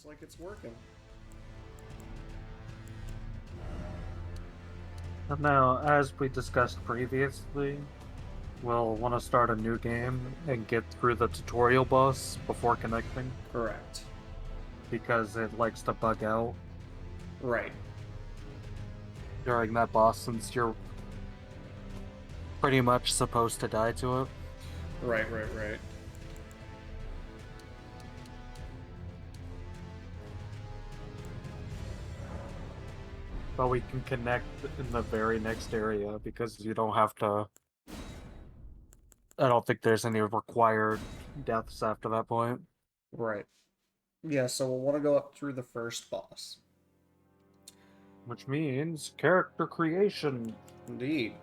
like it's working. And now, as we discussed previously, we'll want to start a new game and get through the tutorial boss before connecting, Correct. because it likes to bug out Right. during that boss since you're pretty much supposed to die to it. Right. But we can connect in the very next area because you don't have to. I don't think there's any required deaths after that point. Right. Yeah, so we'll want to go up through the first boss. Which means character creation. Indeed.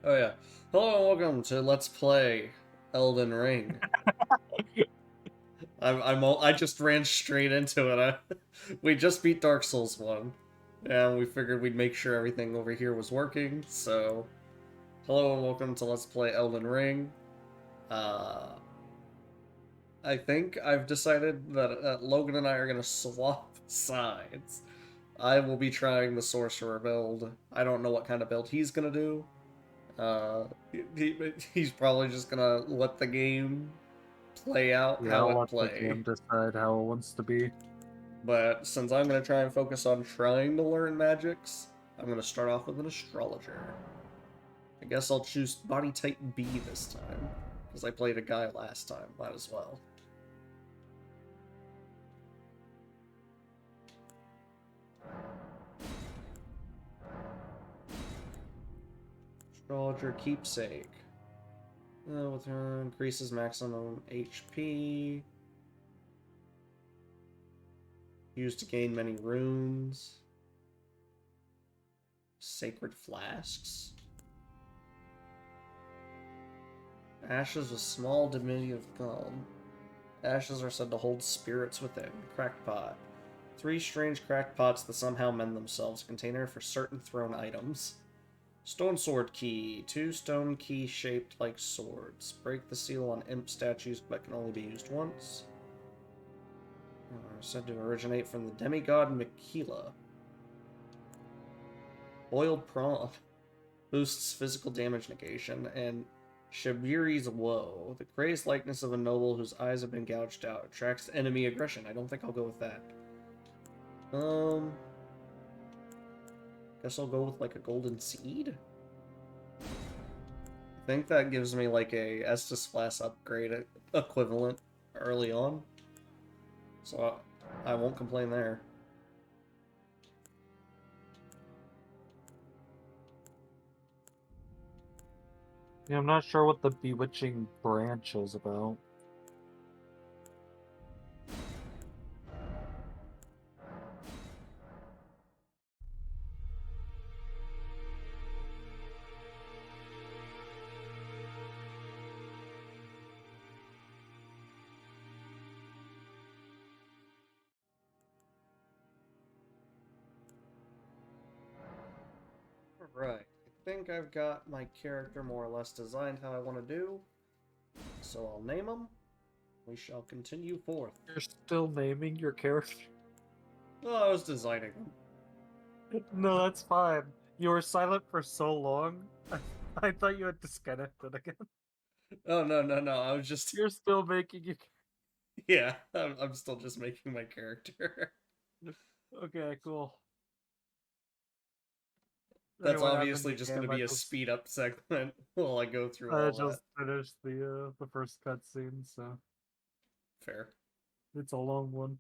Oh yeah. Hello and welcome to Let's Play Elden Ring. I just ran straight into it. We just beat Dark Souls 1. And we figured we'd make sure everything over here was working, so hello and welcome to Let's Play Elden Ring. Uh I think I've decided that Logan and I are going to swap sides. I will be trying the sorcerer build. I don't know what kind of build he's going to do. He's probably just going to let the game play out Yeah, how I'll it let the play. game decide how it wants to be. But since I'm going to try and focus on trying to learn magics, I'm going to start off with an astrologer. I guess I'll choose body type B this time, because I played a guy last time. Might as well. Astrologer keepsake. With her increases maximum HP. Used to gain many runes. Sacred flasks. Ashes with small diminutive gum. Ashes are said to hold spirits within. Crackpot. 3 strange crackpots that somehow mend themselves. Container for certain thrown items. Stone sword key. 2 stone keys shaped like swords. Break the seal on imp statues but can only be used once. Said to originate from the demigod Mikila. Boiled prawn. Boosts physical damage negation. And Shabiri's Woe. The crazed likeness of a noble whose eyes have been gouged out. Attracts enemy aggression. I don't think I'll go with that. Guess I'll go with like a golden seed? I think that gives me like a Estus Flask upgrade equivalent early on. So I won't complain there. Yeah, I'm not sure what the bewitching branch is about. Alright, I think I've got my character more or less designed how I want to do. So I'll name him. We shall continue forth. You're still naming your character? Oh, I was designing him. No, that's fine. You were silent for so long. I thought you had disconnected again. Oh, no. I was just. You're still making your. Yeah, I'm still just making my character. Okay, cool. That's Anyone have in obviously the just going to game? be a speed up segment while I go through I all that. just finished the first cutscene, so Fair. it's a long one.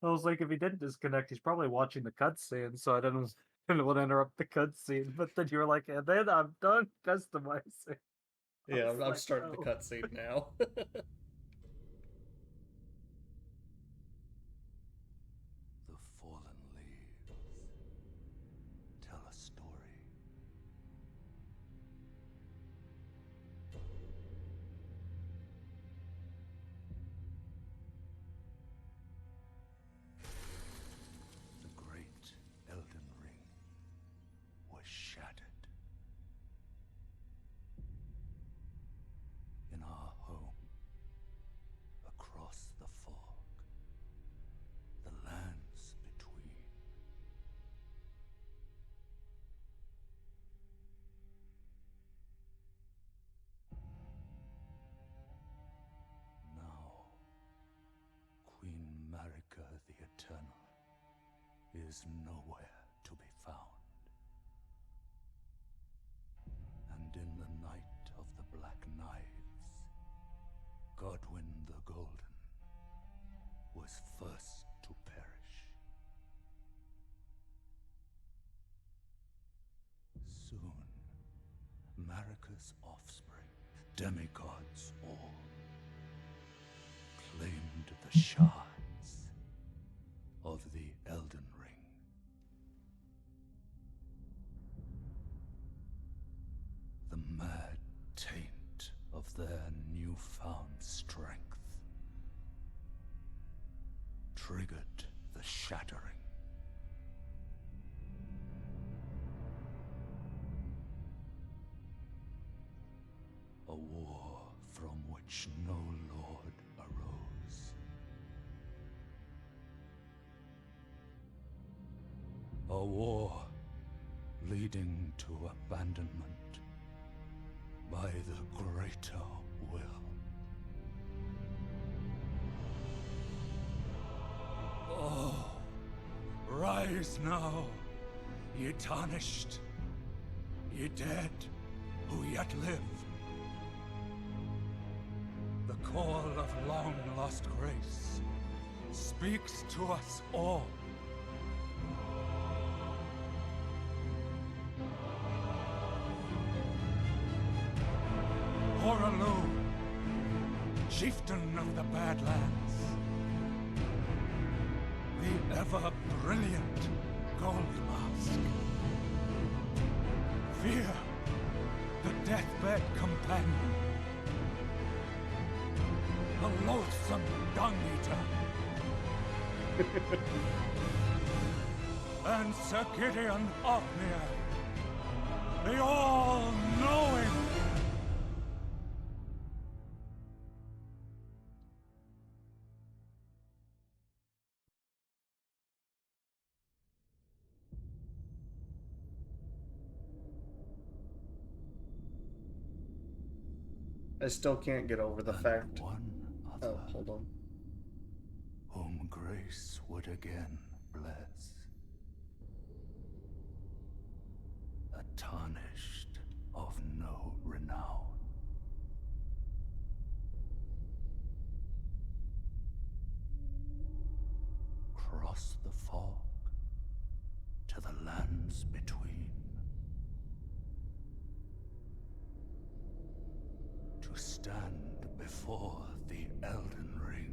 I was like, if he didn't disconnect, he's probably watching the cutscene, so I didn't want to interrupt the cutscene. But then you were like, and then I'm done customizing. I Yeah, was I'm like, starting the oh. cutscene now. The fallen leaves tell a story. The great Elden Ring was shattered. In our home, is nowhere to be found. And in the night of the Black Knives, Godwyn the Golden was first to perish. Soon, Marika's offspring, demigods all, claimed the shards of the Elden Ring. The mad taint of their newfound strength triggered the shattering. A war from which no lord arose. A war leading to abandonment by the greater will. Oh, rise now, ye tarnished, ye dead who yet live. The call of long-lost grace speaks to us all. Horalu, chieftain of the Badlands, the ever-brilliant Gold Mask. Fear, the deathbed companion, the loathsome dung-eater. And Sir Gideon Ofnir, the all-knowing. I still can't get over the And fact. one other, Oh, hold on. whom grace would again bless. A tarnished of no renown. Cross the fog to the lands between. To stand before the Elden Ring.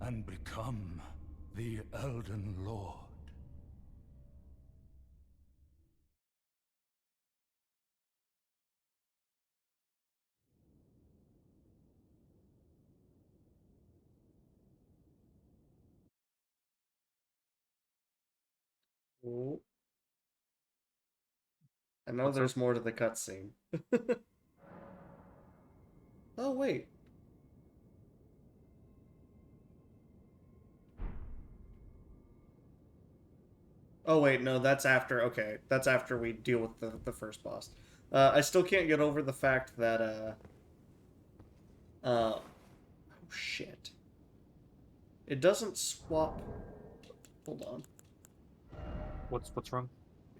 And become the Elden Lord. Oh. I know What's there's up? more to the cutscene. Oh, wait. Oh, wait, no, that's after. Okay, that's after we deal with the first boss. I still can't get over the fact that, oh, shit. It doesn't swap. Hold on. What's wrong?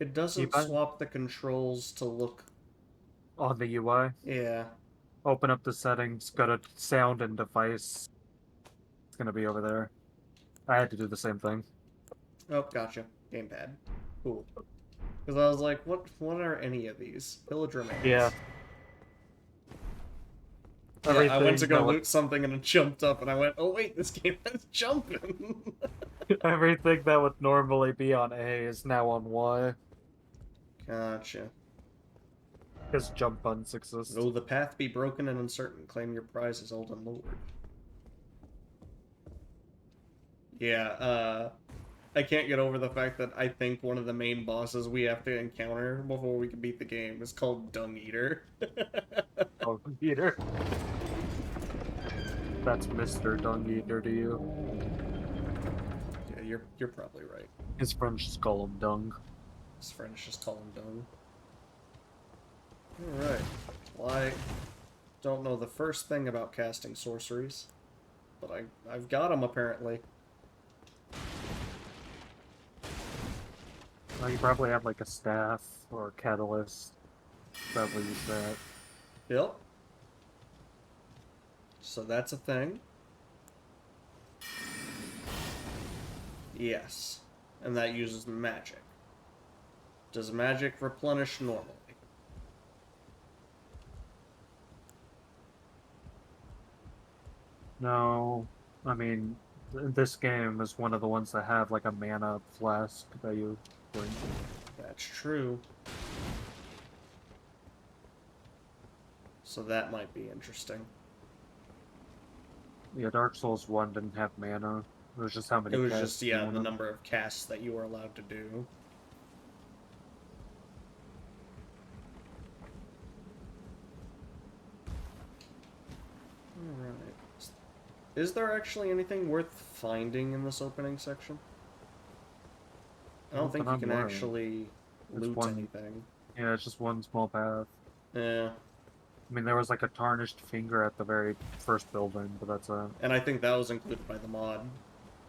It doesn't Keypad? swap the controls to look. On the UI. Yeah. Open up the settings, go to sound and device. It's gonna be over there. I had to do the same thing. Oh, gotcha. Gamepad. Cool. Because I was like, what are any of these? Village remains. Yeah. Yeah, I went to Everything go that would loot something and it jumped up, and I went, oh wait, this game is jumping. everything that would normally be on A is now on Y. Gotcha. Because jump buttons exist. Though the path be broken and uncertain, claim your prize as Elden Lord. Yeah, I can't get over the fact that I think one of the main bosses we have to encounter before we can beat the game is called Dung Eater. Oh, Eater. That's Mr. Dung Eater to you. Yeah, you're probably right. His friends just call him Dung. His friends just call him Dung. Alright. Well, I don't know the first thing about casting sorceries. but I've got them apparently. Well, you probably have like a staff or a catalyst that will use that. Yep. So that's a thing. Yes. And that uses magic. Does magic replenish normally? No, I mean, this game is one of the ones that have like a mana flask that you drink. That's true. So that might be interesting. Yeah, Dark Souls 1 didn't have mana. It was just how many It was casts just, you yeah, the wanted. number of casts that you were allowed to do. Alright. Is there actually anything worth finding in this opening section? I don't think you can actually loot anything. Yeah, it's just one small path. Yeah. I mean, there was like a tarnished finger at the very first building, but that's a... And I think that was included by the mod.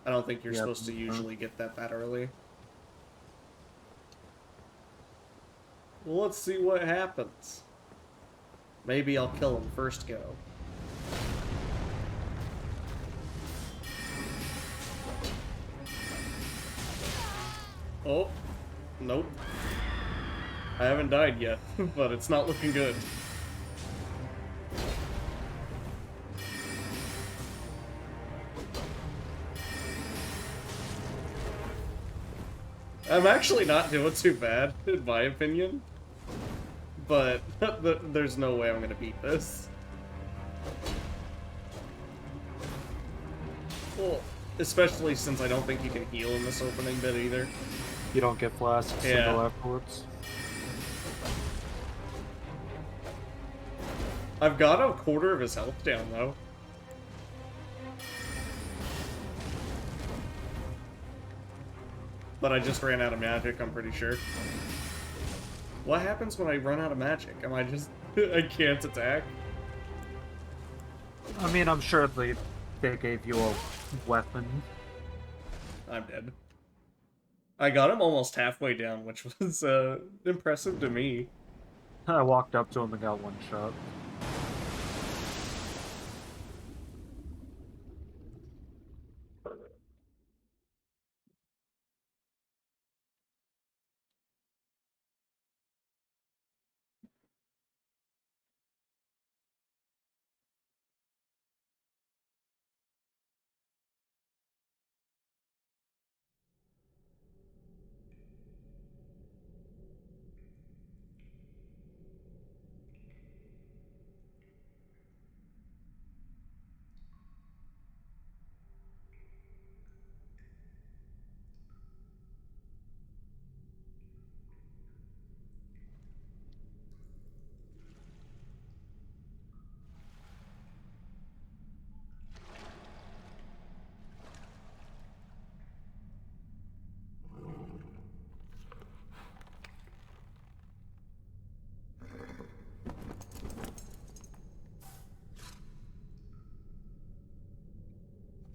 I don't think you're Yeah, supposed to usually get that early. Well, let's see what happens. Maybe I'll kill him first go. Oh, nope. I haven't died yet, but it's not looking good. I'm actually not doing too bad, in my opinion. But there's no way I'm gonna beat this. Well, especially since I don't think you can heal in this opening bit either. You don't get flasks Yeah. until afterwards. I've got a quarter of his health down, though. But I just ran out of magic, I'm pretty sure. What happens when I run out of magic? Am I just... I can't attack? I mean, I'm sure they gave you a weapon. I'm dead. I got him almost halfway down, which was impressive to me. I walked up to him and got one shot.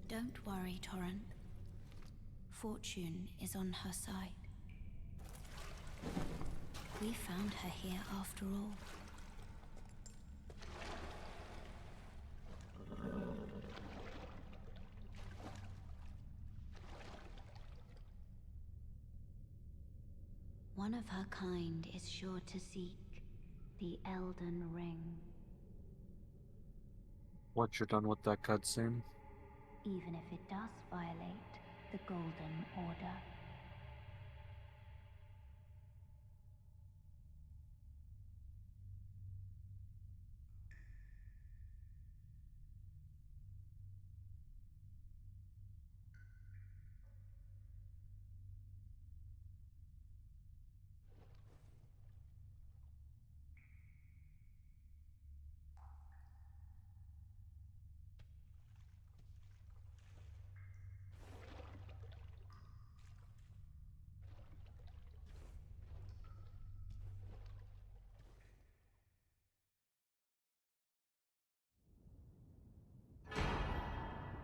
Don't worry, Torrent. Fortune is on her side. We found her here after all. One of her kind is sure to seek the Elden Ring. Once you're done with that cutscene. Even if it does violate the Golden Order.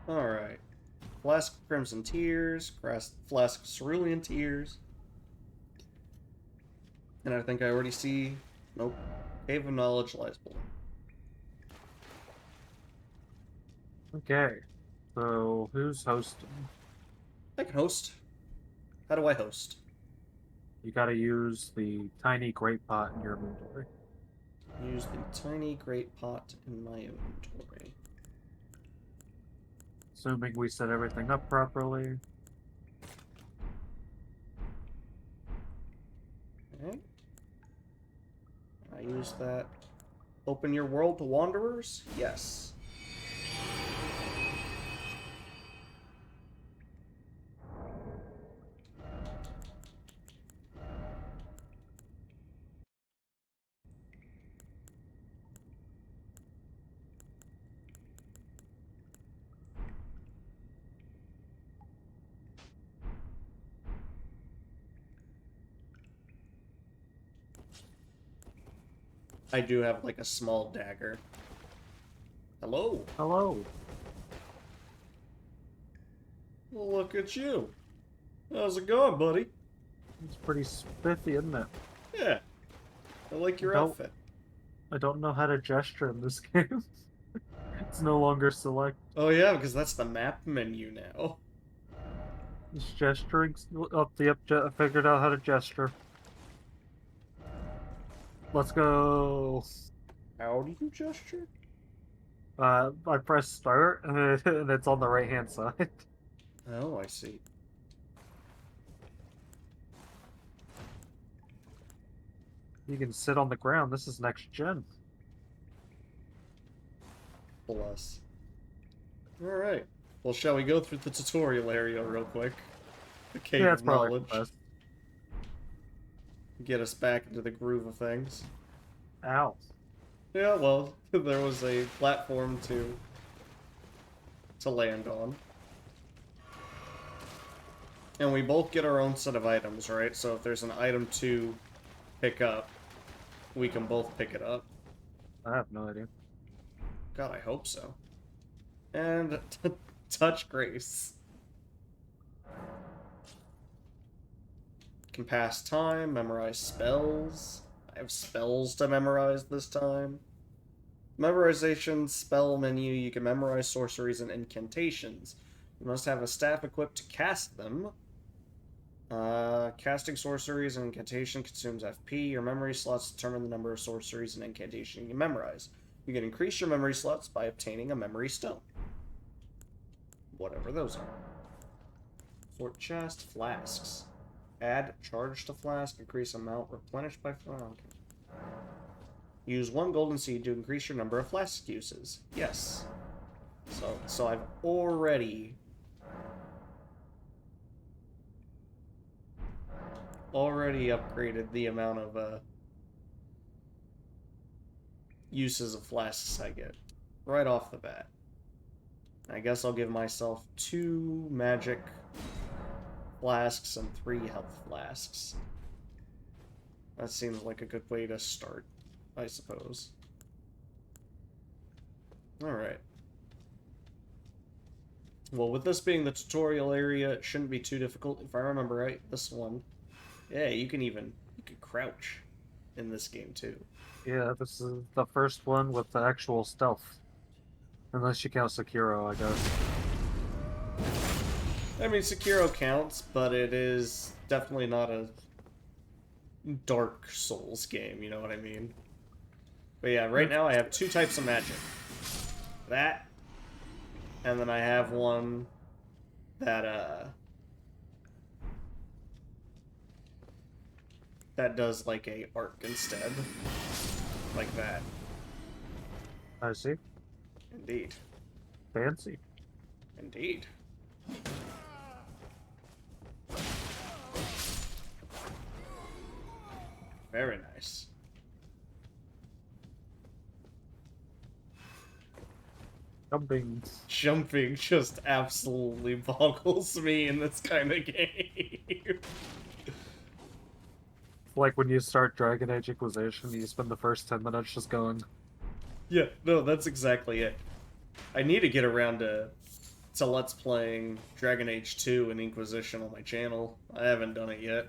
Alright. Flask of Crimson Tears, Flask of Cerulean Tears. And I think I already see... Nope. Cave of Knowledge lies below. Okay. So, who's hosting? I can host. How do I host? You gotta use the tiny great pot in your inventory. Use the tiny great pot in my inventory. Assuming we set everything up properly. Okay. I use that. Open your world to wanderers? Yes. I do have like a small dagger. Hello. Hello. Well, look at you. How's it going, buddy? It's pretty spiffy, isn't it? Yeah. I like your Nope. outfit. I don't know how to gesture in this game. It's no longer select. Oh yeah, because that's the map menu now. It's gesturing. I figured out how to gesture. Let's go. How do you gesture? I press start, and it's on the right hand side. Oh, I see. You can sit on the ground. This is next gen. Bless. Alright. Well, shall we go through the tutorial area real quick? The Cave Yeah, of it's probably Knowledge. best. Get us back into the groove of things. Ow. Yeah, well, there was a platform to land on. And we both get our own set of items, right? So if there's an item to pick up, we can both pick it up. I have no idea. God, I hope so. And touch Grace. Can pass time, memorize spells. I have spells to memorize this time. Memorization spell menu. You can memorize sorceries and incantations. You must have a staff equipped to cast them. Casting sorceries and incantation consumes FP. Your memory slots determine the number of sorceries and incantation you can memorize. You can increase your memory slots by obtaining a memory stone. Whatever those are. Sort chest, flasks. Add charge to flask, increase amount replenished by flask. Okay. Use 1 golden seed to increase your number of flask uses. Yes. So I've already upgraded the amount of uses of flasks I get right off the bat. I guess I'll give myself 2 magic flasks and 3 health flasks. That seems like a good way to start, I suppose. Alright. Well, with this being the tutorial area, it shouldn't be too difficult. If I remember right, this one... Yeah, you can crouch in this game, too. Yeah, this is the first one with the actual stealth. Unless you count Sekiro, I guess. I mean, Sekiro counts, but it is definitely not a Dark Souls game, you know what I mean? But yeah, right now I have 2 types of magic. That, and then I have one that does like a arc instead. Like that. I see. Indeed. Fancy. Indeed. Very nice. Jumping just absolutely boggles me in this kind of game. Like when you start Dragon Age Inquisition, you spend the first 10 minutes just going. Yeah, no, that's exactly it. I need to get around to to Let's Playing Dragon Age 2 and Inquisition on my channel. I haven't done it yet.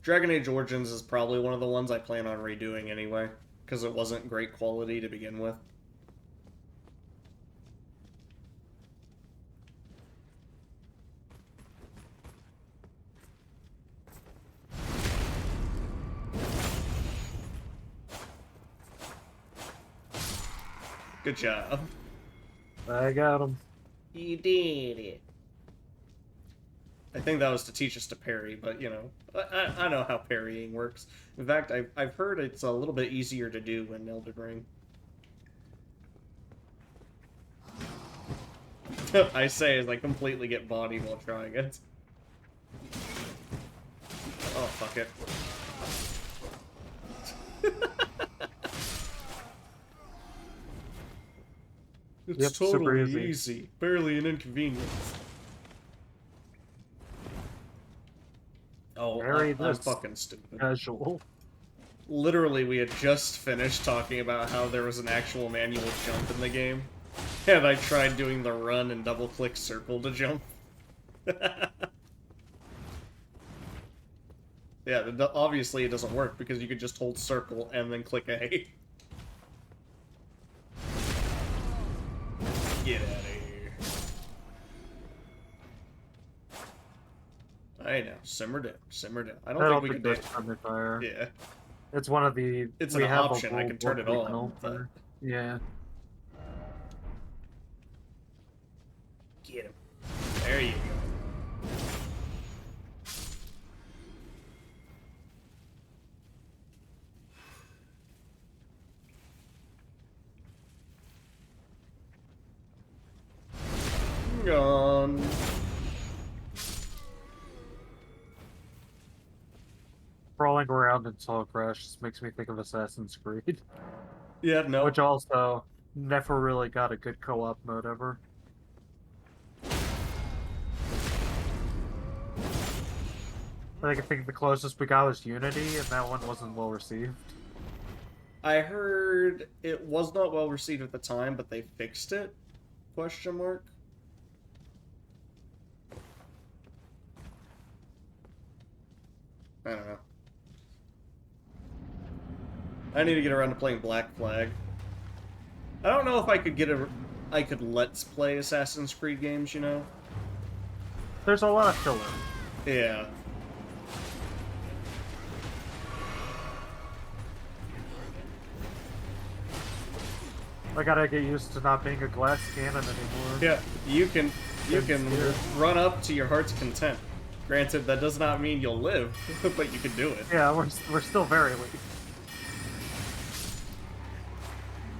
Dragon Age Origins is probably one of the ones I plan on redoing anyway, because it wasn't great quality to begin with. Good job. I got him. You did it. I think that was to teach us to parry, but you know, I know how parrying works. In fact, I've heard it's a little bit easier to do in Elden Ring. I say as I completely get bodied while trying it. Oh, fuck it. It's Yep, super totally easy. easy. Barely an inconvenience. Oh, Very I'm this fucking stupid. casual. Literally, we had just finished talking about how there was an actual manual jump in the game. And I tried doing the run and double-click circle to jump. Yeah, obviously it doesn't work because you could just hold circle and then click A. Get out of here. I know. Simmer down. Simmer down. I don't think we can do there's it. thunder fire. Yeah. It's one of the. It's we an have option. I can turn it on. But... Yeah. Get him. There you go. Gone. Crawling around in Soul Crash just makes me think of Assassin's Creed. Yeah, no. Which also never really got a good co-op mode ever. I think the closest we got was Unity, and that one wasn't well received. I heard it was not well received at the time, but they fixed it? Question mark. I don't know. I need to get around to playing Black Flag. I don't know if I could let's play Assassin's Creed games, you know? There's a lot of filler. Yeah. I gotta get used to not being a glass cannon anymore. Yeah, you can Weird. run up to your heart's content. Granted, that does not mean you'll live, but you can do it. Yeah, we're still very weak.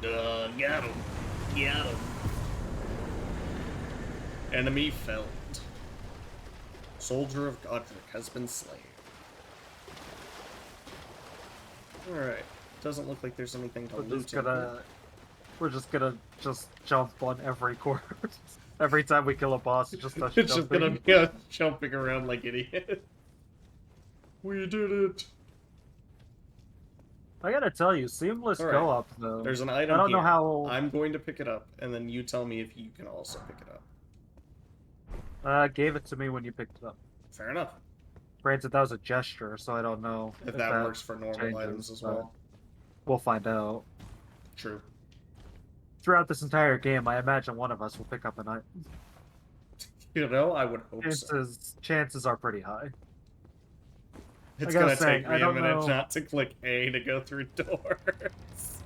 Got him. Got him. Enemy felled. Soldier of Godric has been slain. Alright. Doesn't look like there's anything to loot in here. We're just gonna jump on every corner. Every time we kill a boss, it's just us It's just gonna jumping. be jumping around like idiot. We did it! I gotta tell you, seamless Alright. go-up though. There's an item I don't here. know how. I'm going to pick it up, and then you tell me if you can also pick it up. Gave it to me when you picked it up. Fair enough. Granted, that was a gesture, so I don't know If that works for normal changes, items as but well. We'll find out. True. Throughout this entire game, I imagine one of us will pick up an item. You know, I would hope so. Chances are pretty high. It's I gotta gonna say, take I me a don't minute know- not to click A to go through doors.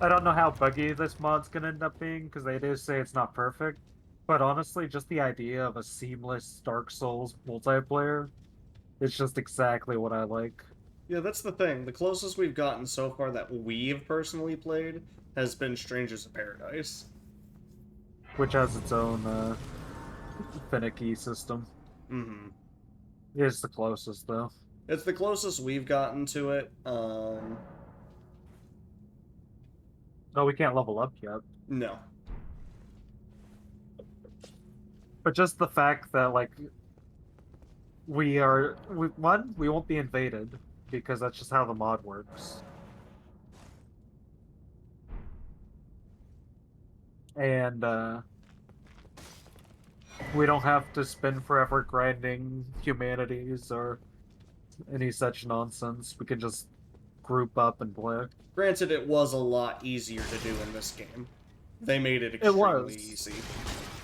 I don't know how buggy this mod's gonna end up being, because they do say it's not perfect. But honestly, just the idea of a seamless Dark Souls multiplayer is just exactly what I like. Yeah, that's the thing. The closest we've gotten so far that we've personally played has been Strangers of Paradise. Which has its own finicky system. Mm-hmm. It's the closest, though. It's the closest we've gotten to it. Oh, we can't level up yet. No. But just the fact that, like, we won't be invaded, because that's just how the mod works. And, We don't have to spend forever grinding humanities or any such nonsense. We can just group up and play. Granted, it was a lot easier to do in this game. They made it It extremely was. easy.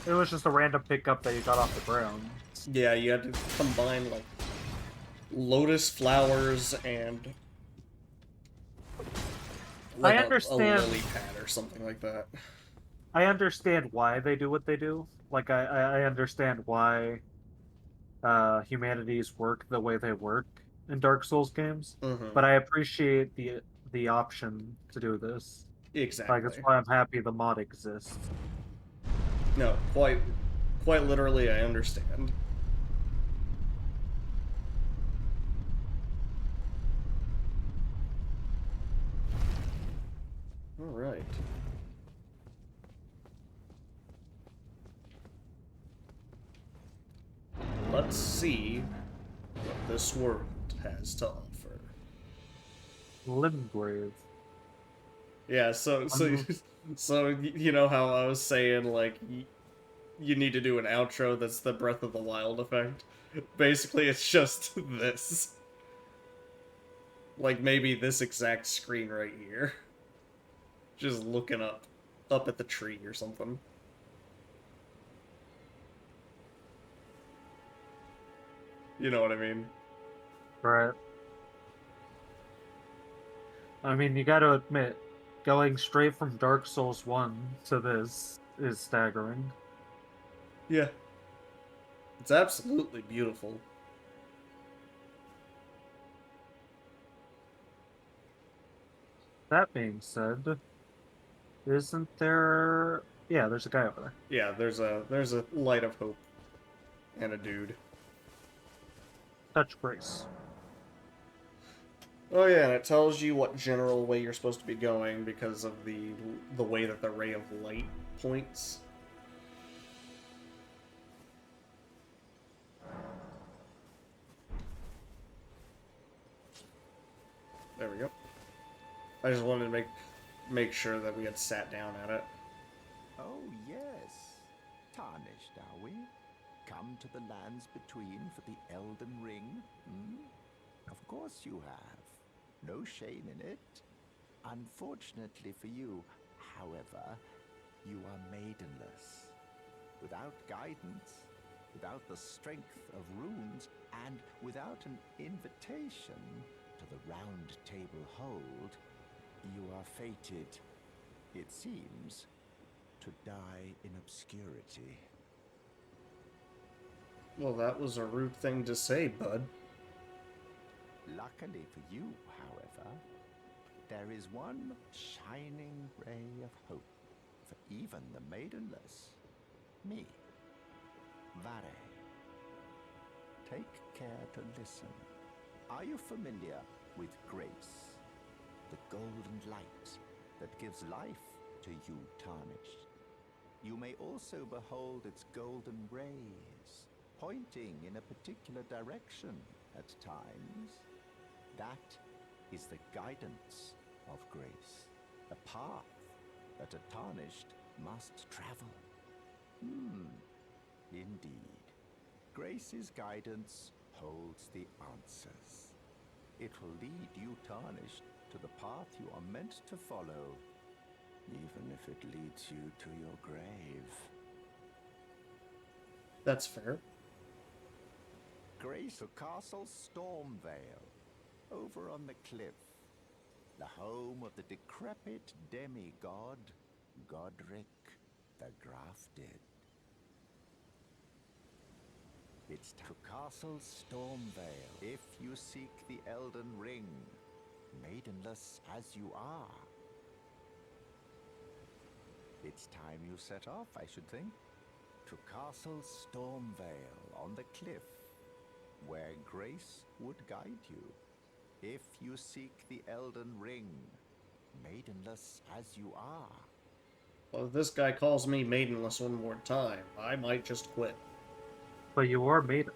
It was just a random pickup that you got off the ground. Yeah, you had to combine, like, lotus flowers and like I a understand. lily pad or something like that. I understand why they do what they do. Like I understand why humanities work the way they work in Dark Souls games, Mm-hmm. but I appreciate the option to do this. Like that's Exactly. why I'm happy the mod exists. No, quite literally, I understand. All right. Let's see what this world has to offer. Limgrave. Yeah, so you know how I was saying like you need to do an outro that's the Breath of the Wild effect. Basically, it's just this. Like maybe this exact screen right here. Just looking up at the tree or something. You know what I mean? Right. I mean, you got to admit, going straight from Dark Souls 1 to this is staggering. Yeah. It's absolutely beautiful. That being said, isn't there? Yeah, there's a guy over there. Yeah, there's a light of hope and a dude. Touch Grace. Oh yeah, and it tells you what general way you're supposed to be going because of the way that the ray of light points. There we go. I just wanted to make sure that we had sat down at it. Oh, yes. Tarnished, are we? Come to the lands between for the Elden Ring? Hmm? Of course you have. No shame in it. Unfortunately for you, however, you are maidenless. Without guidance, without the strength of runes, and without an invitation to the Round Table Hold, you are fated, it seems, to die in obscurity. Well, that was a rude thing to say, bud. Luckily for you, however, there is one shining ray of hope for even the maidenless. Me. Vare. Take care to listen. Are you familiar with grace? The golden light that gives life to you, Tarnished. You may also behold its golden rays, pointing in a particular direction at times. That is the guidance of grace, a path that a Tarnished must travel. Indeed. Grace's guidance holds the answers. It will lead you, Tarnished, to the path you are meant to follow, even if it leads you to your grave. That's fair. Grace of Castle Stormvale, over on the cliff, the home of the decrepit demigod, Godric the Grafted. It's to Castle Stormvale if you seek the Elden Ring, maidenless as you are. It's time you set off, I should think, to Castle Stormvale on the cliff, where Grace would guide you. If you seek the Elden Ring, maidenless as you are. Well, if this guy calls me maidenless one more time, I might just quit. But you are maiden.